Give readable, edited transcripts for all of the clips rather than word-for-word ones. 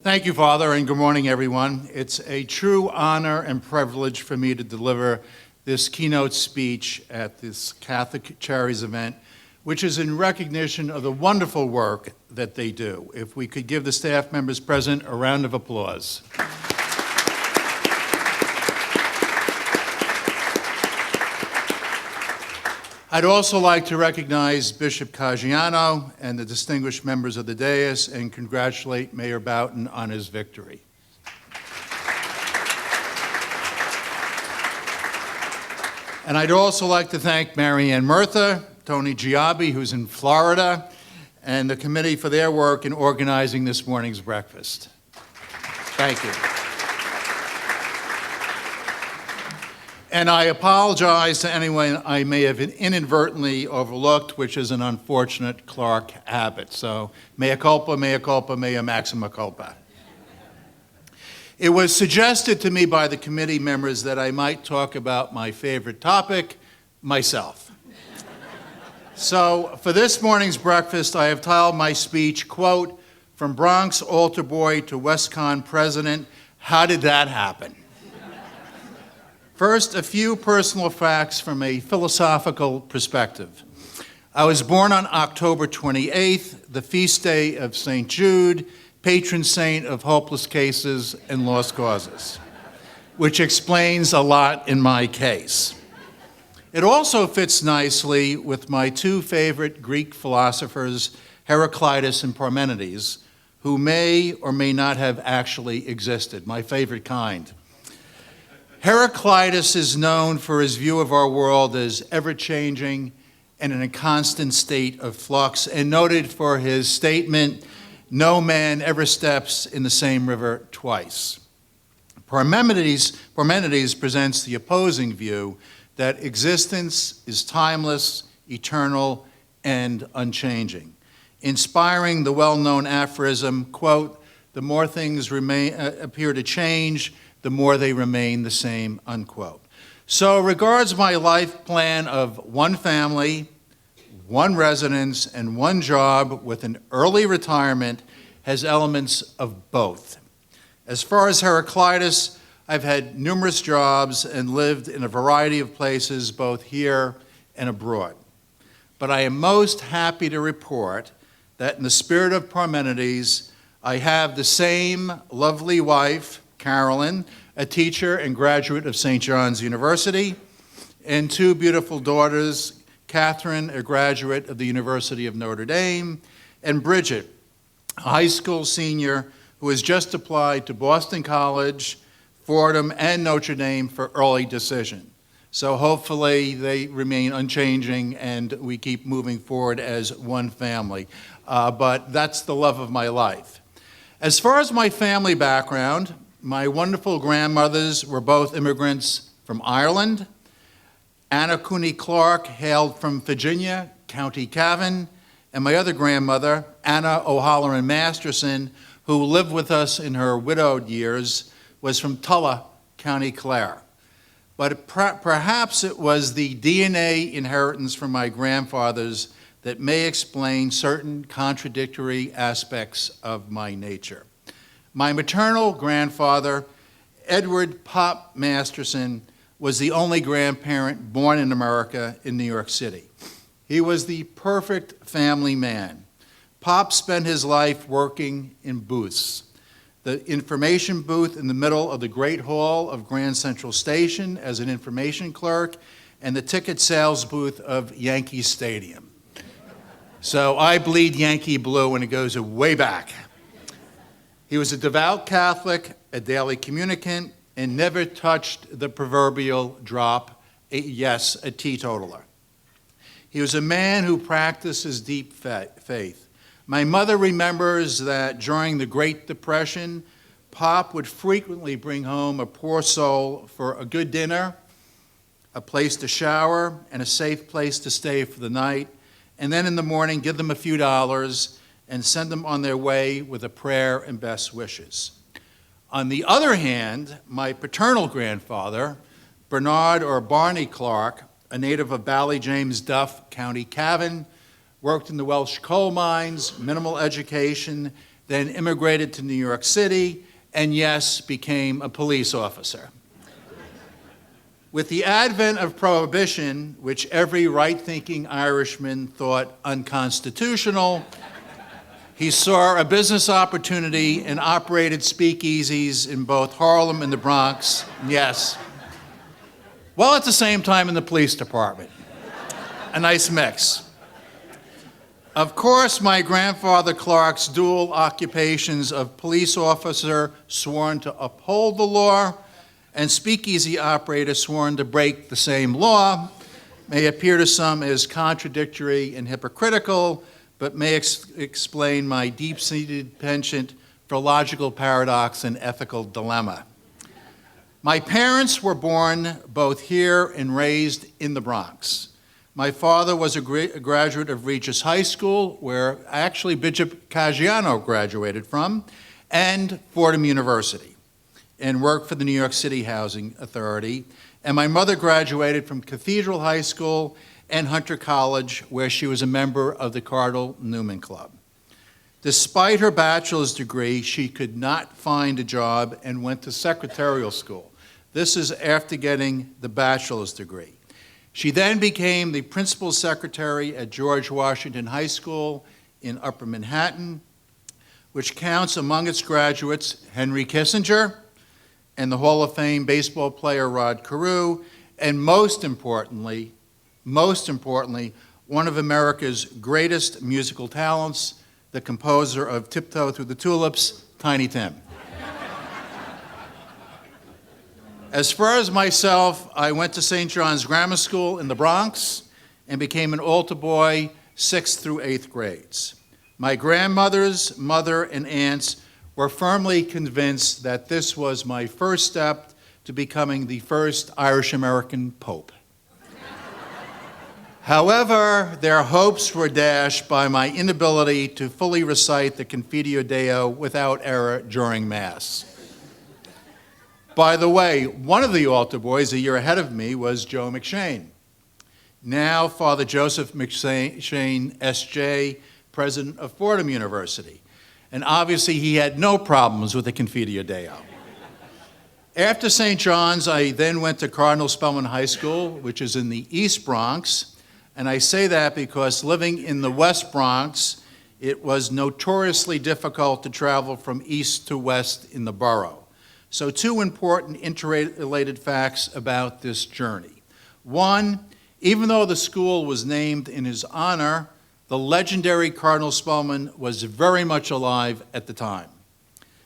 Thank you, Father, and good morning, everyone. It's a true honor and privilege for me to deliver this keynote speech at this Catholic Charities event, which is in recognition of the wonderful work that they do. If we could give the staff members present a round of applause. I'd also like to recognize Bishop Caggiano and the distinguished members of the dais and congratulate Mayor Boughton on his victory. And I'd also like to thank Mary Ann Murtha, Tony Giabi, who's in Florida, and the committee for their work in organizing this morning's breakfast. Thank you. And I apologize to anyone I may have inadvertently overlooked, which is an unfortunate Clark habit. So, mea culpa, mea maxima culpa. It was suggested to me by the committee members that I might talk about my favorite topic, myself. So, for this morning's breakfast, I have titled my speech, quote, "From Bronx altar boy to WestCon president, how did that happen?" First, a few personal facts from a philosophical perspective. I was born on October 28th, the feast day of St. Jude, patron saint of hopeless cases and lost causes, which explains a lot in my case. It also fits nicely with my two favorite Greek philosophers, Heraclitus and Parmenides, who may or may not have actually existed, my favorite kind. Heraclitus is known for his view of our world as ever-changing and in a constant state of flux, and noted for his statement, "No man ever steps in the same river twice." Parmenides presents the opposing view that existence is timeless, eternal, and unchanging, inspiring the well-known aphorism, quote, "The more things appear to change, the more they remain the same," unquote. So regards my life plan of one family, one residence, and one job with an early retirement has elements of both. As far as Heraclitus, I've had numerous jobs and lived in a variety of places, both here and abroad. But I am most happy to report that in the spirit of Parmenides, I have the same lovely wife, Carolyn, a teacher and graduate of St. John's University, and two beautiful daughters, Catherine, a graduate of the University of Notre Dame, and Bridget, a high school senior who has just applied to Boston College, Fordham, and Notre Dame for early decision. So hopefully they remain unchanging and we keep moving forward as one family. But that's the love of my life. As far as my family background, my wonderful grandmothers were both immigrants from Ireland. Anna Cooney Clark hailed from Virginia, County Cavan, and my other grandmother, Anna O'Halloran Masterson, who lived with us in her widowed years, was from Tulla, County Clare. But perhaps it was the DNA inheritance from my grandfathers that may explain certain contradictory aspects of my nature. My maternal grandfather, Edward Pop Masterson, was the only grandparent born in America in New York City. He was the perfect family man. Pop spent his life working in booths. The information booth in the middle of the Great Hall of Grand Central Station as an information clerk, and the ticket sales booth of Yankee Stadium. So I bleed Yankee blue, and it goes way back. He was a devout Catholic, a daily communicant, and never touched the proverbial drop, a teetotaler. He was a man who practiced his deep faith. My mother remembers that during the Great Depression, Pop would frequently bring home a poor soul for a good dinner, a place to shower, and a safe place to stay for the night, and then in the morning give them a few dollars and send them on their way with a prayer and best wishes. On the other hand, my paternal grandfather, Bernard or Barney Clark, a native of Ballyjames Duff, County Cavan, worked in the Welsh coal mines, minimal education, then immigrated to New York City, and yes, became a police officer. With the advent of Prohibition, which every right-thinking Irishman thought unconstitutional, he saw a business opportunity and operated speakeasies in both Harlem and the Bronx, yes, while at the same time in the police department. A nice mix. Of course, my grandfather Clark's dual occupations of police officer sworn to uphold the law and speakeasy operator sworn to break the same law may appear to some as contradictory and hypocritical, but may explain my deep-seated penchant for logical paradox and ethical dilemma. My parents were born both here and raised in the Bronx. My father was a graduate of Regis High School, where actually Bishop Caggiano graduated from, and Fordham University, and worked for the New York City Housing Authority. And my mother graduated from Cathedral High School and Hunter College, where she was a member of the Cardinal Newman Club. Despite her bachelor's degree, she could not find a job and went to secretarial school. This is after getting the bachelor's degree. She then became the principal secretary at George Washington High School in Upper Manhattan, which counts among its graduates Henry Kissinger and the Hall of Fame baseball player Rod Carew, and most importantly, one of America's greatest musical talents, the composer of Tiptoe Through the Tulips, Tiny Tim. As far as myself, I went to St. John's Grammar School in the Bronx and became an altar boy 6th through 8th grades. My grandmother's mother and aunts were firmly convinced that this was my first step to becoming the first Irish-American Pope. However, their hopes were dashed by my inability to fully recite the Confitio Deo without error during Mass. By the way, one of the altar boys a year ahead of me was Joe McShane. Now Father Joseph McShane, S.J., president of Fordham University. And obviously he had no problems with the Confitio Deo. After St. John's, I then went to Cardinal Spellman High School, which is in the East Bronx. And I say that because living in the West Bronx, it was notoriously difficult to travel from east to west in the borough. So two important interrelated facts about this journey. One, even though the school was named in his honor, the legendary Cardinal Spellman was very much alive at the time.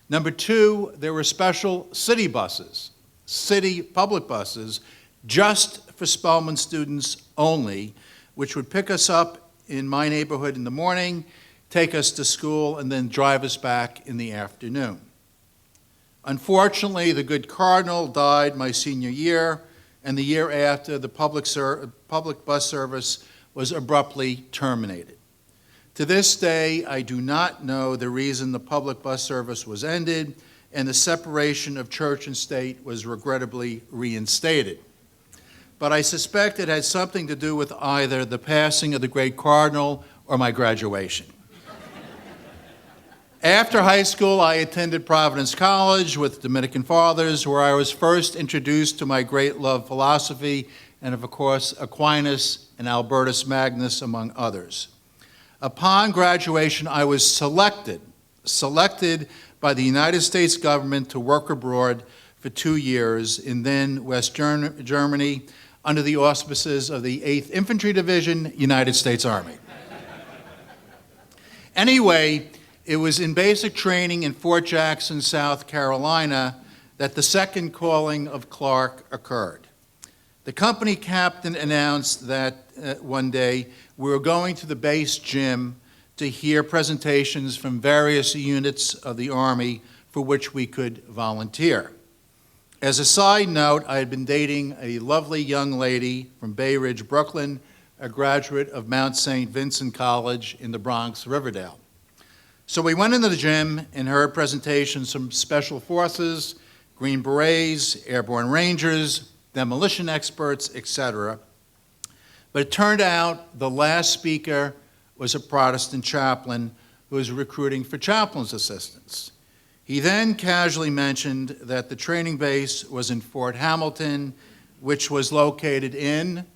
Number two, there were special city buses, city public buses, just for Spellman students only, which would pick us up in my neighborhood in the morning, take us to school, and then drive us back in the afternoon. Unfortunately, the good Cardinal died my senior year, and the year after, the public bus service was abruptly terminated. To this day, I do not know the reason the public bus service was ended, and the separation of church and state was regrettably reinstated. But I suspect it had something to do with either the passing of the great Cardinal or my graduation. After high school, I attended Providence College with Dominican Fathers, where I was first introduced to my great love philosophy, and of course, Aquinas and Albertus Magnus, among others. Upon graduation, I was selected by the United States government to work abroad for 2 years in then West Germany under the auspices of the 8th Infantry Division, United States Army. Anyway, it was in basic training in Fort Jackson, South Carolina, that the second calling of Clark occurred. The company captain announced that one day we were going to the base gym to hear presentations from various units of the Army for which we could volunteer. As a side note, I had been dating a lovely young lady from Bay Ridge, Brooklyn, a graduate of Mount St. Vincent College in the Bronx, Riverdale. So we went into the gym and heard presentations from Special Forces, Green Berets, Airborne Rangers, demolition experts, etc. But it turned out the last speaker was a Protestant chaplain who was recruiting for chaplain's assistants. He then casually mentioned that the training base was in Fort Hamilton, which was located in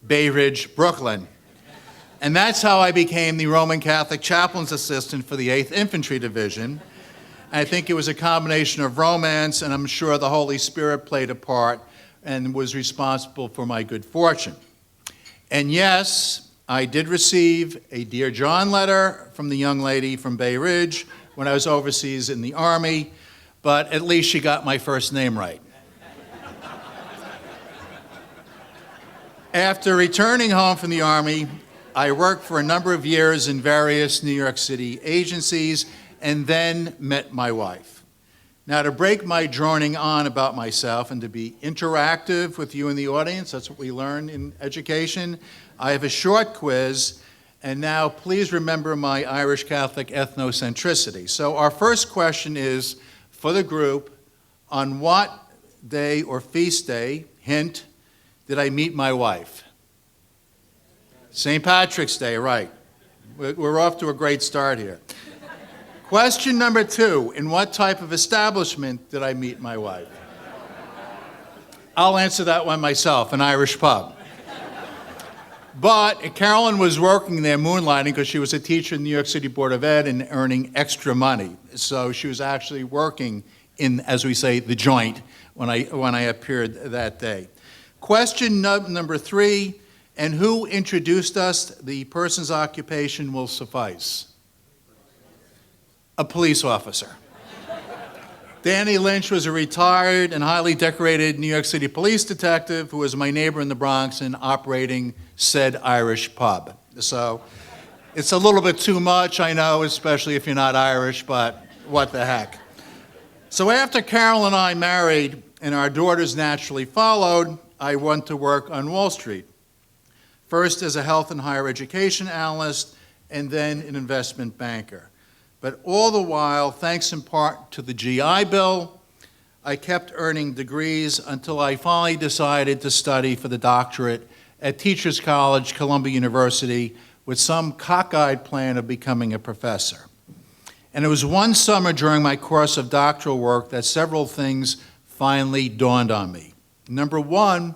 Bay Ridge, Brooklyn. And that's how I became the Roman Catholic chaplain's assistant for the 8th Infantry Division. I think it was a combination of romance, and I'm sure the Holy Spirit played a part and was responsible for my good fortune. And yes, I did receive a Dear John letter from the young lady from Bay Ridge when I was overseas in the Army, but at least she got my first name right. After returning home from the Army, I worked for a number of years in various New York City agencies and then met my wife. Now, to break my droning on about myself and to be interactive with you in the audience, that's what we learn in education, I have a short quiz, and now please remember my Irish Catholic ethnocentricity. So our first question is, for the group, on what day or feast day, hint, did I meet my wife? St. Patrick's Day, right. We're off to a great start here. Question number 2, in what type of establishment did I meet my wife? I'll answer that one myself, an Irish pub. But Carolyn was working there moonlighting because she was a teacher in the New York City Board of Ed and earning extra money. So she was actually working in, as we say, the joint when I appeared that day. Question number 3, and who introduced us? The person's occupation will suffice. A police officer. Danny Lynch was a retired and highly decorated New York City police detective who was my neighbor in the Bronx and operating said Irish pub. So it's a little bit too much, I know, especially if you're not Irish, but what the heck. So after Carol and I married and our daughters naturally followed, I went to work on Wall Street. First as a health and higher education analyst and then an investment banker. But all the while, thanks in part to the GI Bill, I kept earning degrees until I finally decided to study for the doctorate at Teachers College, Columbia University, with some cockeyed plan of becoming a professor. And it was one summer during my course of doctoral work that several things finally dawned on me. Number 1,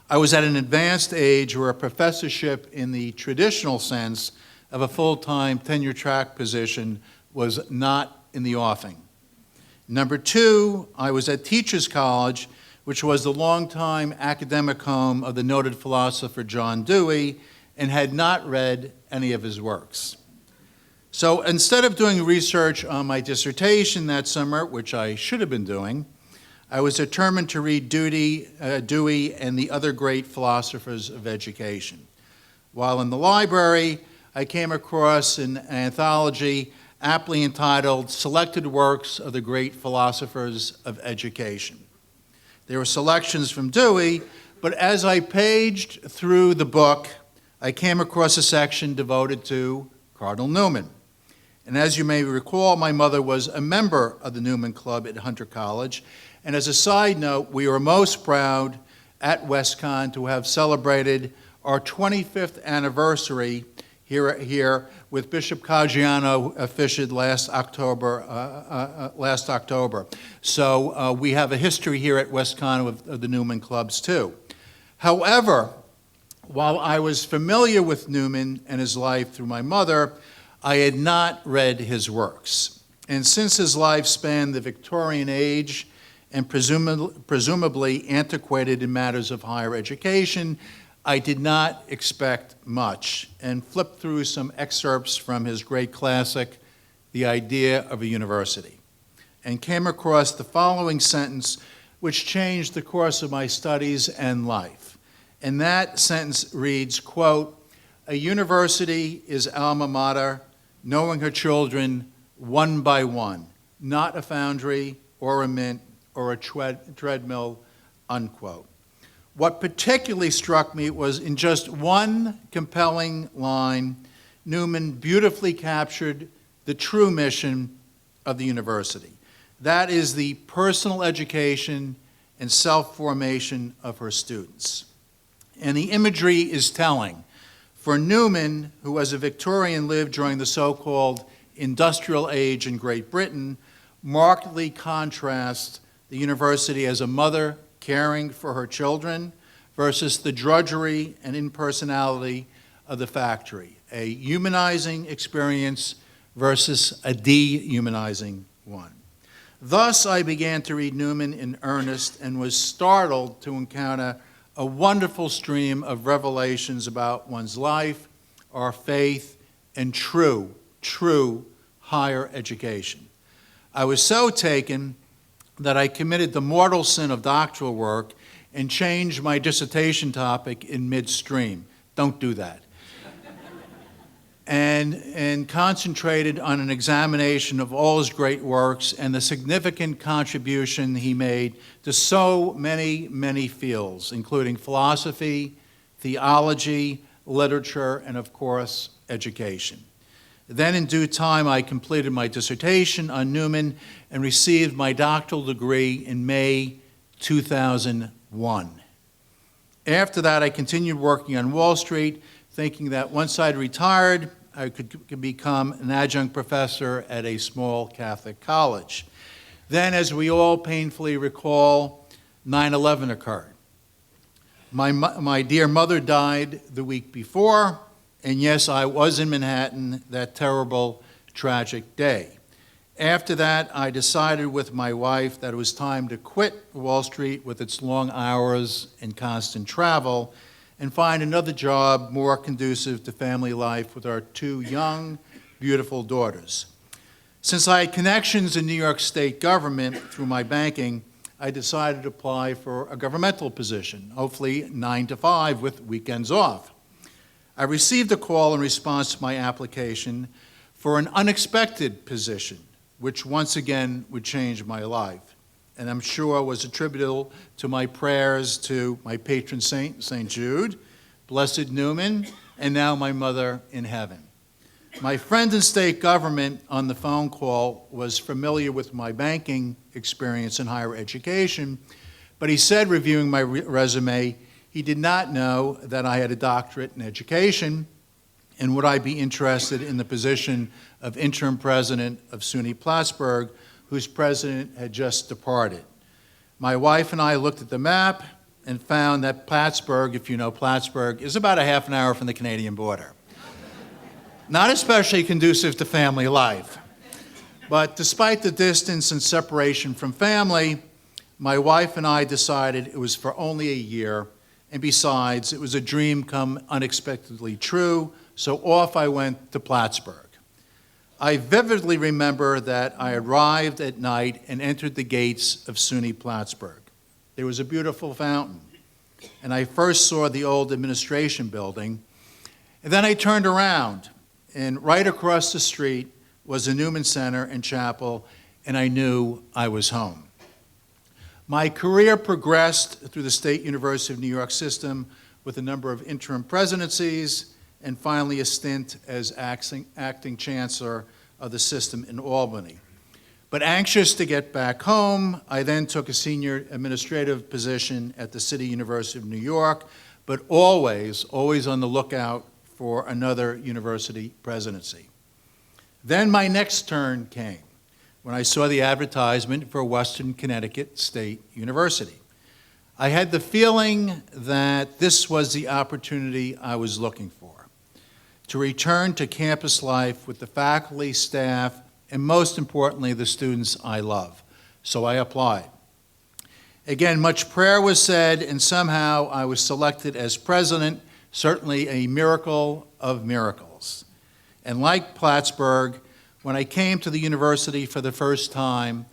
I was at an advanced age where a professorship in the traditional sense of a full-time tenure-track position was not in the offing. Number 2, I was at Teachers College, which was the longtime academic home of the noted philosopher John Dewey, and had not read any of his works. So instead of doing research on my dissertation that summer, which I should have been doing, I was determined to read Dewey and the other great philosophers of education. While in the library, I came across an anthology aptly entitled Selected Works of the Great Philosophers of Education. There were selections from Dewey, but as I paged through the book, I came across a section devoted to Cardinal Newman. And as you may recall, my mother was a member of the Newman Club at Hunter College. And as a side note, we were most proud at WestCon to have celebrated our 25th anniversary here with Bishop Caggiano officiated last October. So we have a history here at WestCon of the Newman Clubs too. However, while I was familiar with Newman and his life through my mother, I had not read his works. And since his life spanned the Victorian age and presumably antiquated in matters of higher education, I did not expect much and flipped through some excerpts from his great classic, The Idea of a University, and came across the following sentence which changed the course of my studies and life. And that sentence reads, quote, "A university is alma mater, knowing her children one by one, not a foundry or a mint or a treadmill," unquote. What particularly struck me was in just one compelling line, Newman beautifully captured the true mission of the university. That is the personal education and self-formation of her students. And the imagery is telling. For Newman, who as a Victorian lived during the so-called industrial age in Great Britain markedly contrasts the university as a mother caring for her children versus the drudgery and impersonality of the factory, a humanizing experience versus a dehumanizing one. Thus, I began to read Newman in earnest and was startled to encounter a wonderful stream of revelations about one's life, our faith, and true higher education. I was so taken that I committed the mortal sin of doctoral work and changed my dissertation topic in midstream. Don't do that. And concentrated on an examination of all his great works and the significant contribution he made to so many fields, including philosophy, theology, literature, and of course, education. Then in due time, I completed my dissertation on Newman and received my doctoral degree in May 2001. After that, I continued working on Wall Street, thinking that once I'd retired, I could become an adjunct professor at a small Catholic college. Then, as we all painfully recall, 9/11 occurred. My dear mother died the week before, and yes, I was in Manhattan that terrible, tragic day. After that, I decided with my wife that it was time to quit Wall Street with its long hours and constant travel and find another job more conducive to family life with our two young, beautiful daughters. Since I had connections in New York State government through my banking, I decided to apply for a governmental position, hopefully 9 to 5 with weekends off. I received a call in response to my application for an unexpected position, which once again would change my life, and I'm sure was attributable to my prayers to my patron saint, St. Jude, Blessed Newman, and now my mother in heaven. My friend in state government on the phone call was familiar with my banking experience in higher education, but he said, reviewing my resume, he did not know that I had a doctorate in education, and would I be interested in the position of interim president of SUNY Plattsburgh, whose president had just departed. My wife and I looked at the map and found that Plattsburgh, if you know Plattsburgh, is about a half an hour from the Canadian border. Not especially conducive to family life. But despite the distance and separation from family, my wife and I decided it was for only a year, and besides, it was a dream come unexpectedly true, so off I went to Plattsburgh. I vividly remember that I arrived at night and entered the gates of SUNY Plattsburgh. There was a beautiful fountain, and I first saw the old administration building, and then I turned around, and right across the street was the Newman Center and Chapel, and I knew I was home. My career progressed through the State University of New York system with a number of interim presidencies, and finally a stint as acting chancellor of the system in Albany. But anxious to get back home, I then took a senior administrative position at the City University of New York, but always on the lookout for another university presidency. Then my next turn came when I saw the advertisement for Western Connecticut State University. I had the feeling that this was the opportunity I was looking for, to return to campus life with the faculty, staff, and most importantly, the students I love. So I applied. Again, much prayer was said, and somehow I was selected as president, certainly a miracle of miracles. And like Plattsburgh, when I came to the university for the first time,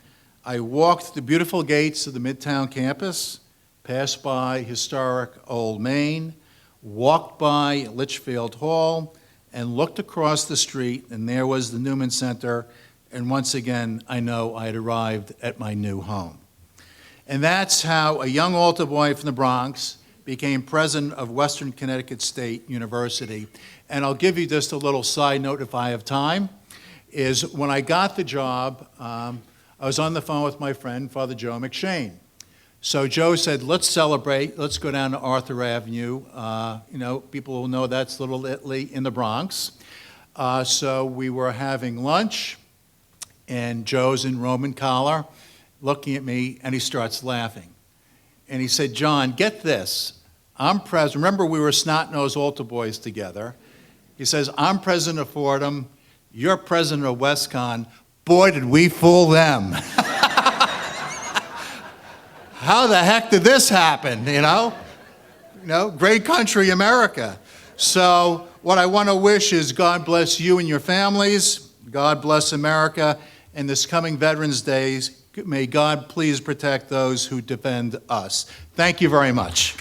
I walked the beautiful gates of the Midtown campus, passed by historic Old Main, walked by Litchfield Hall, and looked across the street, and there was the Newman Center, and once again, I know I had arrived at my new home. And that's how a young altar boy from the Bronx became president of Western Connecticut State University. And I'll give you just a little side note if I have time, is when I got the job, I was on the phone with my friend, Father Joe McShane. So Joe said, let's celebrate, let's go down to Arthur Avenue. People will know that's Little Italy in the Bronx. So we were having lunch, and Joe's in Roman collar, looking at me, and he starts laughing. And he said, John, get this. I'm president. Remember, we were snot-nosed altar boys together. He says, I'm president of Fordham. You're president of Westcon. Boy, did we fool them. How the heck did this happen, you know? Great country, America. So what I want to wish is God bless you and your families. God bless America. And this coming Veterans Day, may God please protect those who defend us. Thank you very much.